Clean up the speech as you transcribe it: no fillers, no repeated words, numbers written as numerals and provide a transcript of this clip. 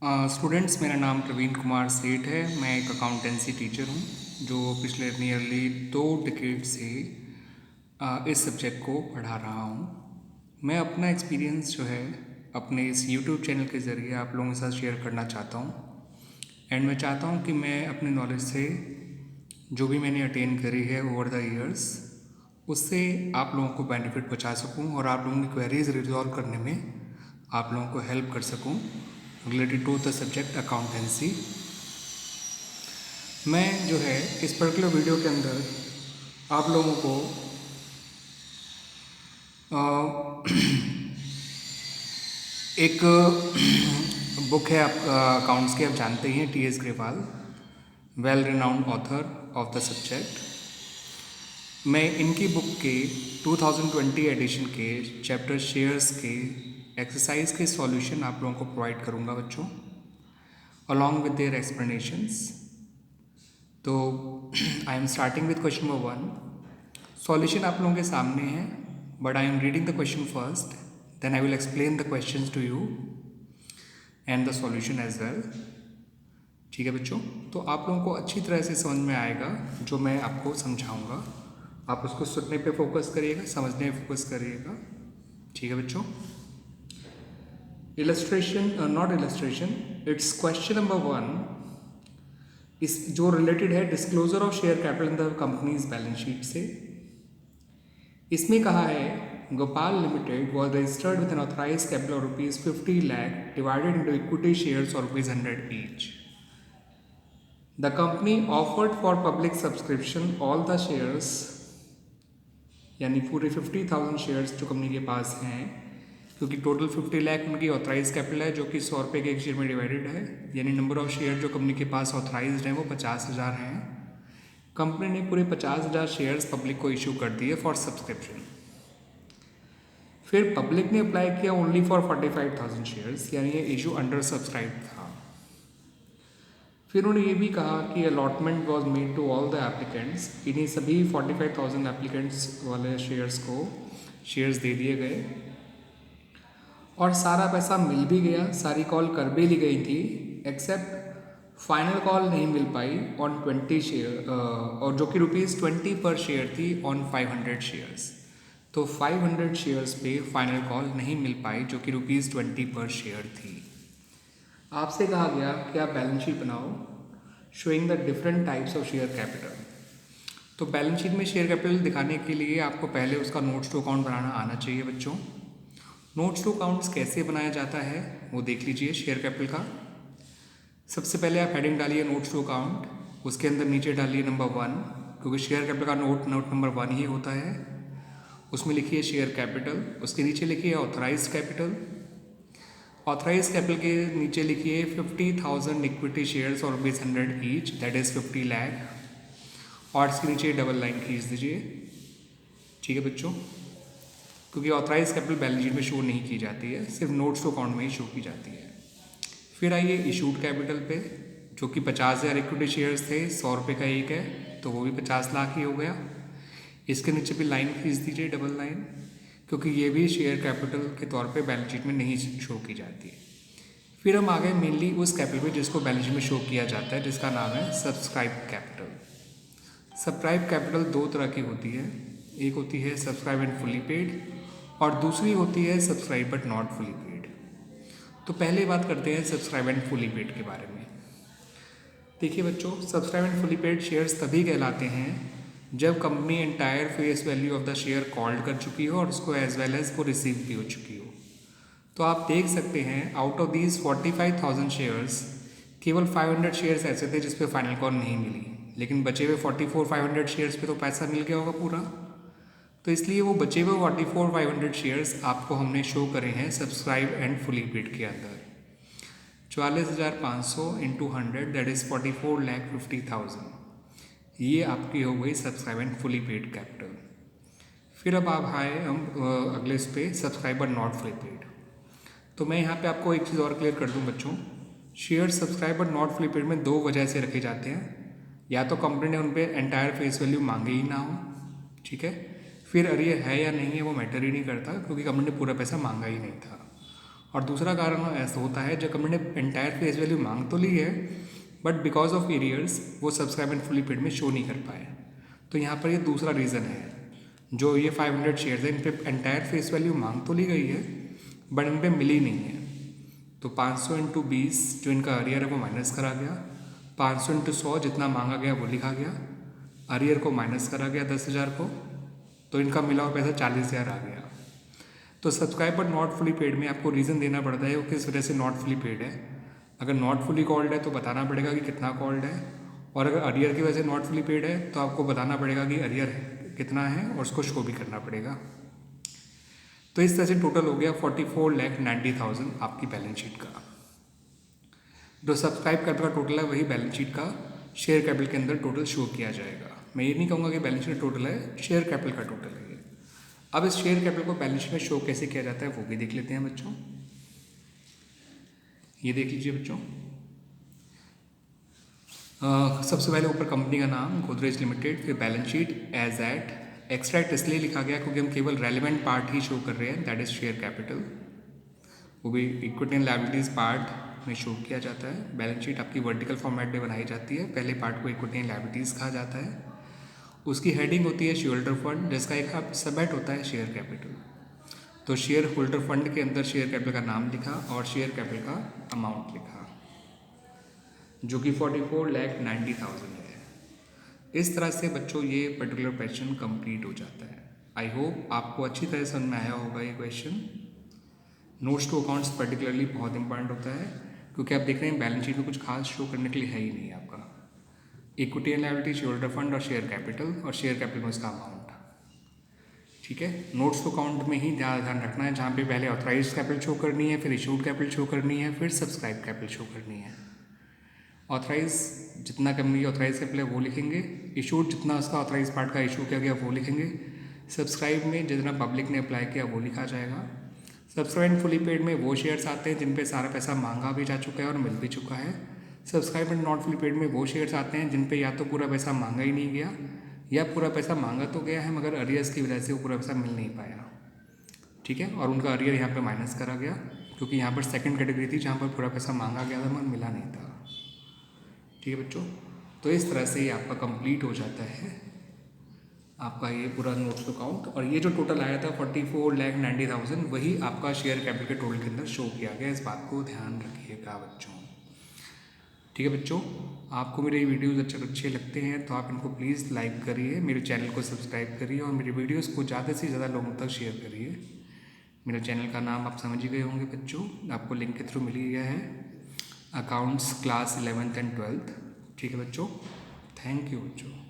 Students, मेरा नाम प्रवीण कुमार सेठ है। मैं एक अकाउंटेंसी टीचर हूँ जो पिछले नियरली 2 डिकेड से इस सब्जेक्ट को पढ़ा रहा हूँ। मैं अपना एक्सपीरियंस जो है अपने इस यूट्यूब चैनल के ज़रिए आप लोगों के साथ शेयर करना चाहता हूँ। एंड मैं चाहता हूँ कि मैं अपने नॉलेज से जो भी मैंने अटेन करी है ओवर द ईयर्स, उससे आप लोगों को बेनिफिट पहुँचा सकूँ और आप लोगों की क्वेरीज रिजॉल्व करने में आप लोगों को हेल्प कर सकूँ related to the subject accountancy. मैं जो है इस पर्टिकुलर वीडियो के अंदर आप लोगों को एक बुक है आपका अकाउंट्स की, आप जानते ही हैं, T.S.. Grewal, well renowned author of the subject. मैं इनकी बुक के 2020 एडिशन के चैप्टर शेयर्स के एक्सरसाइज के सॉल्यूशन आप लोगों को प्रोवाइड करूंगा बच्चों, अलॉन्ग विद देयर एक्सप्लेनेशंस। तो I am starting with question number 1। Solution आप लोगों के सामने है, but I am reading the question first, then I will explain the questions to you and the solution as well. ठीक है बच्चों, तो आप लोगों को अच्छी तरह से समझ में आएगा जो मैं आपको समझाऊंगा। आप उसको सुनने पे फोकस करिएगा, समझने पे फोकस करिएगा। ठीक है बच्चों। Illustration, not illustration, it's question number 1, इस जो रिलेटेड है disclosure of share capital in the company's balance sheet से। इसमें कहा है Gopal limited was registered with an authorise capital of ₹50 lakh divided into equity shares और ₹100 each. The company offered for public subscription all the shares, यानी पूरे 50,000 shares जो company के पास हैं, क्योंकि टोटल 50 लाख उनकी ऑथराइज कैपिटल है जो कि 100 रुपये के एक शेयर में डिवाइडेड है, यानी नंबर ऑफ शेयर जो कंपनी के पास ऑथराइज हैं वो 50,000 हैं। कंपनी ने पूरे 50,000 शेयर्स पब्लिक को इशू कर दिए फॉर सब्सक्रिप्शन। फिर पब्लिक ने अप्लाई किया ओनली फॉर 45,000 शेयर्स, यानी ये इशू अंडर सब्सक्राइब था। फिर उन्होंने ये भी कहा कि allotment was made to all the applicants, इन्हीं सभी 45,000 एप्लीकेंट्स वाले शेयर्स को शेयर्स दे दिए गए और सारा पैसा मिल भी गया, सारी कॉल कर भी ली गई थी, एक्सेप्ट फाइनल कॉल नहीं मिल पाई ऑन 20 शेयर, और जो कि ₹20 पर शेयर थी ऑन 500 शेयर्स। तो 500 शेयर्स पे फाइनल कॉल नहीं मिल पाई जो कि ₹20 पर शेयर थी। आपसे कहा गया कि आप बैलेंस शीट बनाओ showing the different types of share capital. तो बैलेंस शीट में शेयर कैपिटल दिखाने के लिए आपको पहले उसका नोट्स टू अकाउंट बनाना आना चाहिए बच्चों। नोट्स टू अकाउंट्स कैसे बनाया जाता है वो देख लीजिए शेयर कैपिटल का। सबसे पहले आप हेडिंग डालिए नोट्स टू अकाउंट, उसके अंदर नीचे डालिए नंबर 1, क्योंकि शेयर कैपिटल का नोट नंबर 1 ही होता है। उसमें लिखिए शेयर कैपिटल, उसके नीचे लिखिए ऑथराइज कैपिटल। ऑथराइज कैपिटल के नीचे लिखिए 50,000 इक्विटी शेयर्स और ₹100 ईच, दैट इज़ 50 लाख, और इसके नीचे डबल लाइन खींच दीजिए। ठीक है बच्चों, क्योंकि ऑथराइज कैपिटल बैलेंस शीट में शो नहीं की जाती है, सिर्फ नोट्स टू अकाउंट में ही शो की जाती है। फिर आइए इशूड कैपिटल पे, जो कि 50,000 इक्विटी शेयर्स थे, 100 रुपये का एक है, तो वो भी 50 लाख ही हो गया। इसके नीचे भी लाइन खींच दीजिए, डबल लाइन, क्योंकि ये भी शेयर कैपिटल के तौर पे बैलेंस शीट में नहीं शो की जाती है। फिर हम आ गए मेनली उस कैपिटल पे जिसको बैलेंस शीट में शो किया जाता है, जिसका नाम है सब्सक्राइब कैपिटल। सब्सक्राइब कैपिटल 2 तरह की होती है, एक होती है सब्सक्राइब एंड फुली पेड और दूसरी होती है subscribe but not fully paid. तो पहले बात करते हैं सब्सक्राइब एंड फुली पेड के बारे में। देखिए बच्चों, subscribe and fully paid shares तभी कहलाते हैं जब company entire face value of the share called कर चुकी हो और उसको एज वेल एज वो रिसीव भी हो चुकी हो। तो आप देख सकते हैं आउट ऑफ दीज 45,000 शेयर्स केवल 500 शेयर्स ऐसे थे जिस पे फाइनल कॉल नहीं मिली, लेकिन बचे हुए 44,500 शेयर्स पे तो पैसा मिल गया होगा पूरा। तो इसलिए वो बचे हुए 44,500 शेयर्स आपको हमने शो करे हैं सब्सक्राइब एंड फुली पेड के अंदर। 44,500 इंटू 100 दैट इज़ 44,50,000, ये आपकी हो गई subscribe and fully paid capital. फिर अब आप आए हम अगले इस पे subscribe but not fully paid. तो मैं यहाँ पे आपको एक चीज़ और क्लियर कर दूँ बच्चों, share subscribe but not fully paid में 2 वजह से रखे जाते हैं। या तो कंपनी ने उन पर एंटायर फेस वैल्यू मांगी ही ना हो, ठीक है, फिर अरे है या नहीं है वो मैटर ही नहीं करता, क्योंकि कंपनी ने पूरा पैसा मांगा ही नहीं था। और दूसरा कारण ऐसा होता है जब कंपनी ने एंटायर फेस वैल्यू मांग तो ली है बट बिकॉज ऑफ एरियर्स वो सब्सक्राइब एंड फुली पेड में शो नहीं कर पाए। तो यहाँ पर ये दूसरा रीज़न है। जो ये 500 शेयर्स है इन पे एंटायर फेस वैल्यू मांग तो ली गई है बट इन पे मिली नहीं है। तो 500 इंटू 20 जो इनका अरियर है वो माइनस करा गया, 500 इंटू 100 जितना मांगा गया वो लिखा गया, अरियर को माइनस करा गया 10,000 को, तो इनका मिला हुआ पैसा 40,000 आ गया। तो सब्सक्राइबर नॉट फुली पेड में आपको रीज़न देना पड़ता है वो किस वजह से नॉट फुली पेड है। अगर नॉट फुली कॉल्ड है तो बताना पड़ेगा कि कितना कॉल्ड है, और अगर अरियर की वजह से नॉट फुली पेड है तो आपको बताना पड़ेगा कि अरियर कितना है और उसको शो भी करना पड़ेगा। तो इस तरह से टोटल हो गया 44,90,000 आपकी बैलेंस शीट का। जो सब्सक्राइब कैपिटल का टोटल है वही बैलेंस शीट का शेयर कैपिटल के अंदर टोटल शो किया जाएगा। मैं ये नहीं कहूँगा कि बैलेंस शीट टोटल है, शेयर कैपिटल का टोटल है ये। अब इस शेयर कैपिटल को बैलेंस शीट में शो कैसे किया जाता है वो भी देख लेते हैं बच्चों। ये देख लीजिए बच्चों। सबसे पहले ऊपर कंपनी का नाम गोदरेज लिमिटेड, फिर balance sheet as at. Extract इसलिए लिखा गया क्योंकि हम केवल रेलिवेंट पार्ट ही शो कर रहे हैं, दैट इज शेयर कैपिटल, वो भी इक्विटी एंड लायबिलिटीज पार्ट में शो किया जाता है। बैलेंस शीट आपकी वर्टिकल फॉर्मेट में बनाई जाती है, पहले पार्ट को इक्विटी एंड लायबिलिटीज कहा जाता है, उसकी हेडिंग होती है शेयर होल्डर फंड, जिसका एक सबहेड होता है शेयर कैपिटल। तो शेयर होल्डर फंड के अंदर शेयर कैपिटल का नाम लिखा और शेयर कैपिटल का अमाउंट लिखा जो कि 44,90,000 है। इस तरह से बच्चों ये पर्टिकुलर क्वेश्चन कंप्लीट हो जाता है। आई होप आपको अच्छी तरह समझ में आया होगा ये question. Notes to accounts particularly बहुत इंपॉर्टेंट होता है क्योंकि आप देख रहे हैं बैलेंस शीट में कुछ खास शो करने के लिए है ही नहीं आपका। Equity and liability, share holder fund और शेयर कैपिटल, और शेयर कैपिटल में उसका अमाउंट। ठीक है, नोट्स टू अकाउंट में ही ध्यान रखना है जहाँ पे पहले ऑथराइज कैपिटल शो करनी है, फिर इशूड कैपिटल शो करनी है, फिर सब्सक्राइब कैपिटल शो करनी है। ऑथराइज जितना कंपनी की ऑथराइज कैपिटल है वो लिखेंगे, इशूड जितना उसका ऑथराइज पार्ट का इशू किया गया वो लिखेंगे, सब्सक्राइब में जितना पब्लिक ने अप्लाई किया वो लिखा जाएगा, सब्सक्राइब एंड फुली पेड में वो शेयर्स आते हैं जिन पे सारा पैसा मांगा भी जा चुका है और मिल भी चुका है, subscribe and not fully paid में वो शेयर्स आते हैं जिन पे या तो पूरा पैसा मांगा ही नहीं गया या पूरा पैसा मांगा तो गया है मगर अरियर्स की वजह से वो पूरा पैसा मिल नहीं पाया। ठीक है, और उनका अरियर यहाँ पे माइनस करा गया क्योंकि यहाँ पर सेकंड कैटेगरी थी जहाँ पर पूरा पैसा मांगा गया था मगर मिला नहीं था। ठीक है बच्चों, तो इस तरह से ये आपका कंप्लीट हो जाता है आपका ये पूरा नोट्स टू अकाउंट। और ये जो टोटल आया था 44,90,000 वही आपका शेयर कैपिटल के टोटल के अंदर शो किया गया। इस बात को ध्यान रखिएगा बच्चों। ठीक है बच्चों, आपको मेरे वीडियोज़ अच्छे लगते हैं तो आप इनको प्लीज़ लाइक करिए, मेरे चैनल को सब्सक्राइब करिए और मेरे वीडियोज़ को ज़्यादा से ज़्यादा लोगों तक शेयर करिए। मेरे चैनल का नाम आप समझ ही गए होंगे बच्चों, आपको लिंक के थ्रू मिल ही गया है, accounts class 11th and 12th। ठीक है बच्चों, थैंक यू बच्चों।